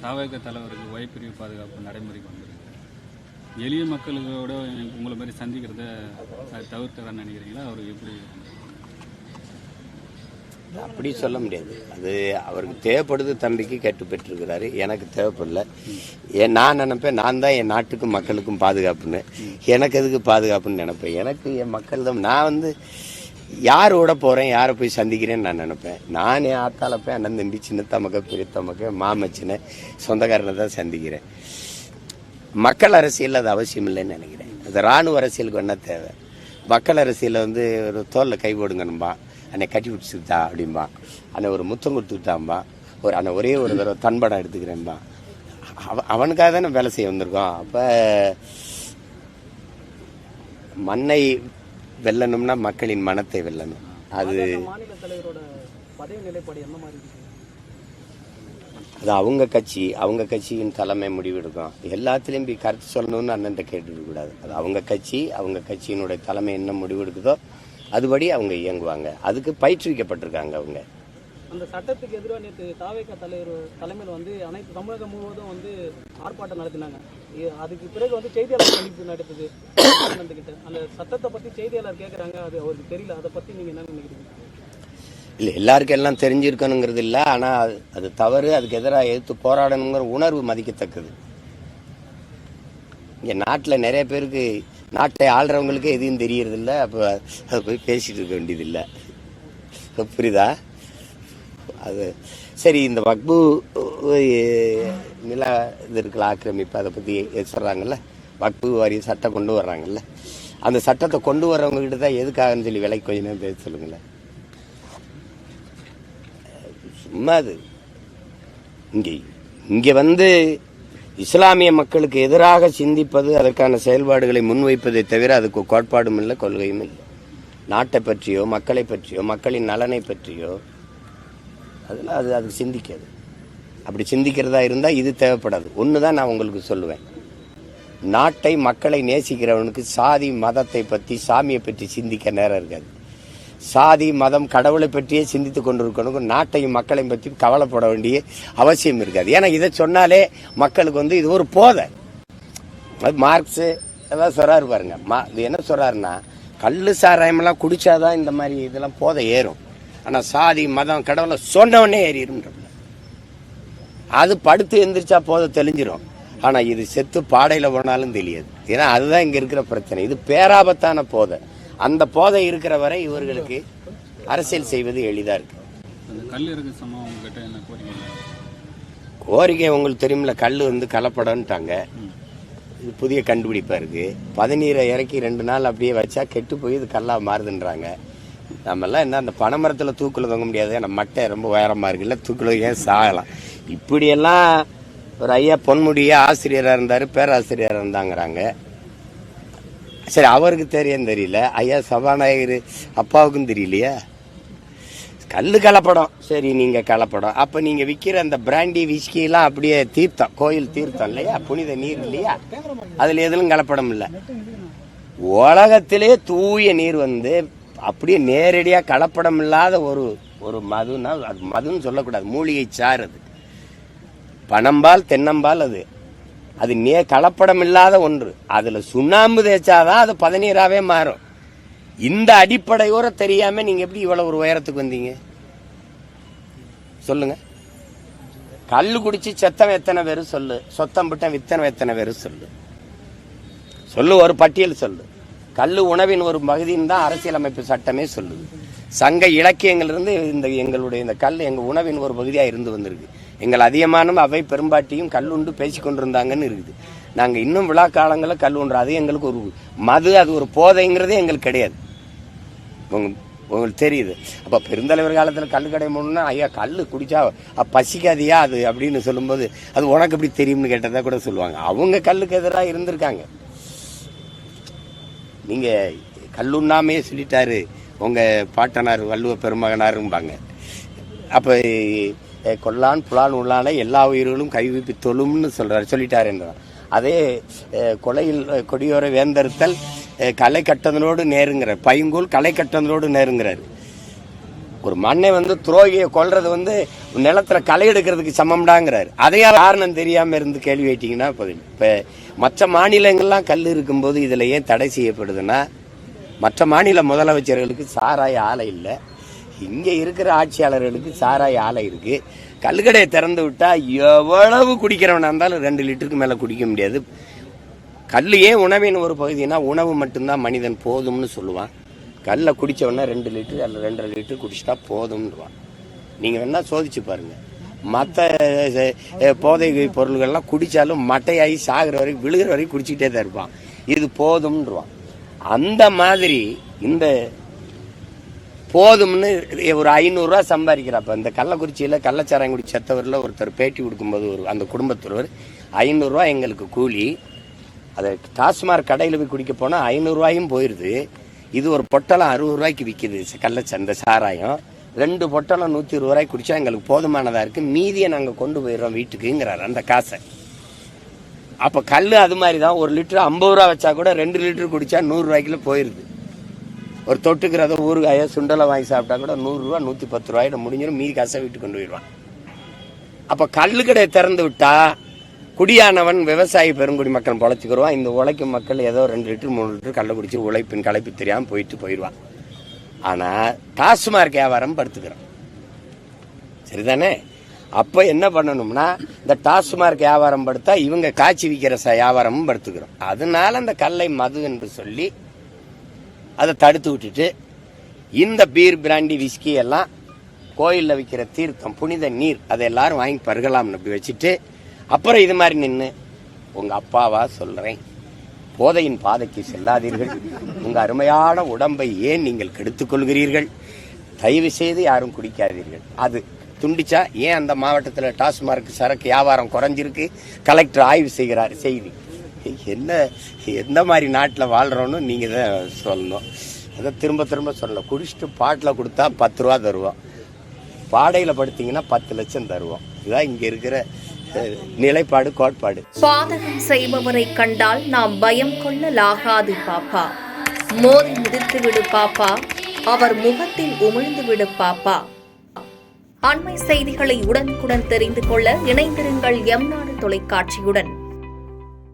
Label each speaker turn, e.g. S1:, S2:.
S1: தாவக தலைவருக்கு ஓய்பிரிவு பாதுகாப்பு நடைமுறைக்கு வந்திருக்கு. எளிய மக்களோட உங்களை மாதிரி சந்திக்கிறத தவிர்க்கதான்னு நினைக்கிறீங்களா? அவர் எப்படி?
S2: அப்படி சொல்ல முடியாது. அது அவருக்கு தேவைப்படுது, தம்பிக்கு கேட்டு பெற்றிருக்கிறாரு, எனக்கு தேவைப்படல. நான் நினைப்பேன் நான் தான் என் நாட்டுக்கும் மக்களுக்கும் பாதுகாப்புன்னு. எனக்கு எதுக்கு பாதுகாப்புன்னு நினைப்பேன். எனக்கு என் மக்கள் தான். நான் யாரோட போகிறேன், யாரை போய் சந்திக்கிறேன்னு நான் நினைப்பேன். நான் என் ஆத்தால போய் அண்ணன் தம்பி, சின்ன தமக்க, பெரிய தமக்க, மாமச்சினை, சொந்தக்காரனை தான் சந்திக்கிறேன். மக்கள் அரசியல் அது அவசியம் இல்லைன்னு நினைக்கிறேன். அது இராணுவ அரசியலுக்கு என்ன தேவை? மக்கள் அரசியலில் ஒரு தோலில் கை போடுங்கன்னும்பா, அன்னை கட்டி பிடிச்சிக்கிட்டா அப்படின்பா, அன்னை ஒரு முத்தம் கொடுத்துக்கிட்டாம்பா, அன்னை ஒரே ஒரு தடவை தன்படம் எடுத்துக்கிறேன்பா. அவனுக்காக தானே வேலை செய்ய வந்திருக்கோம். அப்போ மண்ணை வெல்லணும்னா மக்களின் மனத்தை வெல்லணும். அது அது அவங்க கட்சியின் தலைமை முடிவெடுக்கும். எல்லாத்துலேயும் போய் கருத்து சொல்லணும்னு அண்ணன் கேட்டுக்கூடாது. அது அவங்க கட்சியினுடைய தலைமை என்ன முடிவெடுக்குதோ அதுபடி அவங்க இயங்குவாங்க. அதுக்கு பயிற்றுவிக்கப்பட்டிருக்காங்க அவங்க.
S3: அந்த சட்டத்துக்கு எதிராக நேற்று தாவேக தலைமையில் அனைத்து தமிழகம் முழுவதும் ஆர்ப்பாட்டம் நடத்தினாங்க. அதுக்கு பிறகு செய்தியாளர் சந்திப்பு நடத்துது. அந்த சட்டத்தை பற்றி செய்தியாளர் கேட்குறாங்க, அது அவருக்கு தெரியல. அதை பற்றி நீங்கள் என்ன நினைக்கிறீங்க?
S2: இல்லை, எல்லாருக்கும் எல்லாம் தெரிஞ்சிருக்கணுங்கிறது இல்லை. ஆனால் அது தவறு. அதுக்கு எதிராக எதிர்த்து போராடணுங்கிற உணர்வு மதிக்கத்தக்கது. இங்கே நாட்டில் நிறைய பேருக்கு, நாட்டை ஆள்றவங்களுக்கு எதுவும் தெரியறதில்ல. அப்போ அதை போய் பேசிட்டு இருக்க வேண்டியதில்லை. புரியுதா? அது சரி. இந்த வக்பு நில இது இருக்கல, ஆக்கிரமிப்பு, அதை பற்றி சொல்கிறாங்கல்ல. வக்பு வாரிய சட்டம் கொண்டு வர்றாங்கல்ல. அந்த சட்டத்தை கொண்டு வர்றவங்க கிட்ட தான் எதுக்காகன்னு சொல்லி விலைக்கு கொஞ்ச நேரம் பேச சொல்லுங்களேன். சும்மா அது இங்கே இஸ்லாமிய மக்களுக்கு எதிராக சிந்திப்பது, அதற்கான செயல்பாடுகளை முன்வைப்பதை தவிர அதுக்கு கோட்பாடும் இல்லை, கொள்கையும் இல்லை. நாட்டை பற்றியோ, மக்களை பற்றியோ, மக்களின் நலனை பற்றியோ அதில் அது சிந்திக்காது. அப்படி சிந்திக்கிறதா இருந்தால் இது தேவைப்படாது. ஒன்று தான் நான் உங்களுக்கு சொல்லுவேன். நாட்டை, மக்களை நேசிக்கிறவனுக்கு சாதி மதத்தை பற்றி, சாமியை பற்றி சிந்திக்க நேரம் இருக்காது. சாதி மதம் கடவுளை பற்றியே சிந்தித்து கொண்டிருக்கணும். நாட்டையும் மக்களையும் பற்றி கவலைப்பட வேண்டிய அவசியம் இருக்காது. ஏன்னா இதை சொன்னாலே மக்களுக்கு இது ஒரு போதை. அது மார்க்ஸ் ஏதாவது சொல்றாரு பாருங்க. இது என்ன சொல்றாருன்னா, கள்ளு சாராயமெல்லாம் குடிச்சாதான் இந்த மாதிரி இதெல்லாம் போதை ஏறும். ஆனால் சாதி மதம் கடவுளை சொன்னவனே ஏறிடும். அது படுத்து எந்திரிச்சா போதை தெளிஞ்சிரும். ஆனால் இது செத்து பாடையில் போனாலும் தெரியாது. ஏன்னா அதுதான் இங்கே இருக்கிற பிரச்சனை. இது பேராபத்தான போதை. அந்த போதை இருக்கிற வரை இவர்களுக்கு அரசியல் செய்வது எளிதா இருக்கு. கோரிக்கை உங்களுக்கு தெரியுமில்ல, கல் கலப்படம்ட்டாங்க. இது புதிய கண்டுபிடிப்பா இருக்கு. பதநீரை இறக்கி 2 நாள் அப்படியே வச்சா கெட்டு போய் இது கல்லா மாறுதுன்றாங்க. நம்மெல்லாம் என்ன, அந்த பனைமரத்தில் தூக்கில் தொங்க முடியாது. நம்ம மட்டை ரொம்ப உயரமா இருக்குல்ல, தூக்கில் ஏன் சாகலாம். இப்படியெல்லாம் ஒரு ஐயா பொன்முடியா ஆசிரியராக இருந்தார், பேராசிரியராக இருந்தாங்கிறாங்க. சரி, அவருக்கு தெரியல. ஐயா சபாநாயகர் அப்பாவுக்கும் தெரியலையா? கல்லு கலப்படம். சரி, நீங்க கலப்படம். அப்ப நீங்க விற்கிற அந்த பிராண்டி விஸ்கி எல்லாம் அப்படியே தீர்த்தம், கோயில் தீர்த்தம் இல்லையா, புனித நீர் இல்லையா, அதுல எதிலும் கலப்படம் இல்லை. உலகத்திலே தூய நீர் அப்படியே நேரடியா கலப்படம் இல்லாத ஒரு மதுனா, அது மதுன்னு சொல்லக்கூடாது, மூலிகை சாறு. அது பனம்பால், தென்னம்பால். அது கலப்படம் இல்லாத ஒன்று. அதுல சுண்ணாம்பு தேய்ச்சாதான் அது பதநீராவே மாறும். இந்த அடிப்படையோட தெரியாம நீங்க எப்படி இவ்வளவு ஒரு உயரத்துக்கு வந்தீங்க சொல்லுங்க? கல்லு குடிச்சு செத்தவன் எத்தனை பேரு சொல்லு, சொத்தம் விட்டன் வித்தனம் எத்தனை பேரு சொல்லு, ஒரு பட்டியல் சொல்லு. கல்லு உணவின் ஒரு பகுதின்னு தான் அரசியலமைப்பு சட்டமே சொல்லுது. சங்க இலக்கியங்களிலிருந்து எங்களுடைய இந்த கல் எங்க உணவின் ஒரு பகுதியா இருந்து வந்திருக்கு. எங்கள் அதிகமான அவை பெரும்பாட்டியும் கல்லுண்டு பேசி கொண்டிருந்தாங்கன்னு இருக்குது. நாங்கள் இன்னும் விழா காலங்களில் கல் உண்டு. அது எங்களுக்கு ஒரு மது, அது ஒரு போதைங்கிறதே எங்களுக்கு கிடையாது. உங்களுக்கு தெரியுது. அப்போ பெருந்தலைவர் காலத்தில் கல் கடை போடணும்னா, ஐயா கல் குடிச்சா பசிக்காதியா அது அப்படின்னு சொல்லும்போது, அது உனக்கு எப்படி தெரியும்னு கேட்டதா கூட சொல்லுவாங்க. அவங்க கல்லுக்கு எதிராக இருந்திருக்காங்க. நீங்கள் கல்லுண்ணாமே சொல்லிட்டாரு உங்க பாட்டனார் வள்ளுவ பெருமகனாரும்பாங்க. அப்போ கொல்லான் புலான் உள்ளான எல்லா உயிர்களும் கைவிப்பி தொழும்னு சொல்லிட்டாரு என்றார். அதே கொலையில் கொடியோர வேந்தறுத்தல் களை கட்டதனோடு நேருங்கிறார். பைங்கூல் களை கட்டதனோடு நேருங்கிறார். ஒரு மண்ணை வந்து துரோகியை கொல்றது வந்து நிலத்துல களை எடுக்கிறதுக்கு சமம்டாங்கிறாரு. அதையா காரணம் தெரியாம இருந்து கேள்வி கேட்டீங்கன்னா இப்ப மற்ற மாநிலங்கள்லாம் கல் இருக்கும்போது இதுல ஏன் தடை செய்யப்படுதுன்னா, மற்ற மாநில முதலமைச்சர்களுக்கு சாராய ஆலை இல்லை, இங்க இருக்கிற ஆட்சியாளர்களுக்கு சாராய ஆலை இருக்கு. கல்கடையை திறந்து விட்டா எவ்வளவு குடிக்கிறவனா இருந்தாலும் 2 லிட்டருக்கு மேல குடிக்க முடியாது. கல் ஏன் உணவின் ஒரு பகுதினா, உணவு மட்டும்தான் மனிதன் போதும்னு சொல்லுவான். கல்லை குடித்தவொடனே 2 லிட்டரு அல்ல 2.5 லிட்டரு குடிச்சிட்டா போதும்ன்றான். நீங்கள் வேணால் சோதிச்சு பாருங்கள். மற்ற போதை பொருள்கள்லாம் குடித்தாலும் மட்டையாகி சாகிற வரைக்கும் விழுகிற வரைக்கும் குடிச்சிக்கிட்டே தான் இருப்பான். இது போதும்ன்றான். அந்த மாதிரி இந்த போதும்னு ஒரு 500 ரூபா சம்பாதிக்கிறப்ப இந்த கள்ளக்குறிச்சியில் கள்ளச்சாராயங்குடி செத்தவரில் ஒருத்தர் பேட்டி கொடுக்கும்போது அந்த குடும்பத்தொருவர் 500 ரூபா எங்களுக்கு கூலி, அதை டாஸ்மார்க் கடையில் போய் குடிக்க போனால் 500 ரூபாயும் போயிடுது. இது ஒரு பொட்டலம் 60 ரூபாய்க்கு விற்கிது அந்த சாராயம். 2 பொட்டலம் 120 ரூபாய்க்கு குடிச்சா எங்களுக்கு போதுமானதாக இருக்குது, மீதியை நாங்கள் கொண்டு போயிடுறோம் வீட்டுக்குங்கிறார் அந்த காசை. அப்போ கல் அது மாதிரி தான். 1 லிட்டரு 50 ரூபா வச்சா கூட 2 லிட்டரு குடிச்சா 100 ரூபாய்க்குள்ள போயிடுது. ஒரு தொட்டுக்கிறத ஊறுகாயோ சுண்டலை வாங்கி சாப்பிட்டா கூட 100 ரூபா 110 ரூபாயில முடிஞ்சிடும், மீதி காசை வீட்டுக்கு கொண்டு போயிடுவான். அப்போ கல் கடையை திறந்து விட்டா குடியானவன் விவசாயி பெருங்குடி மக்கள் பொழைச்சிக்கிடுவான். இந்த உழைக்கும் மக்கள் ஏதோ 2 லிட்டரு 3 லிட்டரு கள்ள குடிச்சு உழைப்பின் களைப்பு தெரியாமல் போயிடுவான். ஆனால் டாஸ்மார்க் வியாபாரம் படுத்துக்கிறோம், சரிதானே? அப்போ என்ன பண்ணணும்னா, இந்த டாஸ்மார்க் வியாபாரம் படுத்தா இவங்க காய்ச்சி விற்கிற வியாபாரமும் படுத்துக்கிறோம். அதனால அந்த கல்லை மது என்று சொல்லி அதை தடுத்து விட்டுட்டு இந்த பீர் பிராண்டி விஸ்கி எல்லாம் கோயிலில் விற்கிற தீர்த்தம் புனித நீர் அதை எல்லாரும் வாங்கி பருகலாம்னு அப்படி வச்சுட்டு, அப்புறம் இது மாதிரி நின்று உங்க அப்பாவா சொல்றேன், போதையின் பாதைக்கு செல்லாதீர்கள், உங்க அருமையான உடம்பை ஏன் நீங்கள் கெடுத்துக் கொள்கிறீர்கள், தயவு செய்து யாரும் குடிக்காதீர்கள். அது துண்டிச்சா ஏன் அந்த மாவட்டத்தில் டாஸ்மார்க் சரக்கு வியாபாரம் குறைஞ்சிருக்கு, கலெக்டர் ஆய்வு செய்கிறார். செய்தி என்ன எந்த மாதிரி நாட்டில் வாழ்றோன்னு நீங்க தான் சொல்லணும். அதை திரும்ப திரும்ப சொல்லணும். குடிச்சிட்டு பாட்டில் கொடுத்தா 10 ரூபா தருவோம், பாடையில் படுத்தீங்கன்னா 10 லட்சம் தருவோம். இதுதான் இங்க இருக்கிற நிலைப்பாடு, கோட்பாடு.
S4: பாதகம் செய்பவரை கண்டால் நாம் பயம் கொள்ளலாகாது பாப்பா, மோதி மிதித்து விடு பாப்பா, அவர் முகத்தில் உமிழ்ந்து விடு பாப்பா. அண்மை செய்திகளை உடனுக்குடன் தெரிந்து கொள்ள இணைந்திருங்கள் எம் நாடு தொலைக்காட்சியுடன்.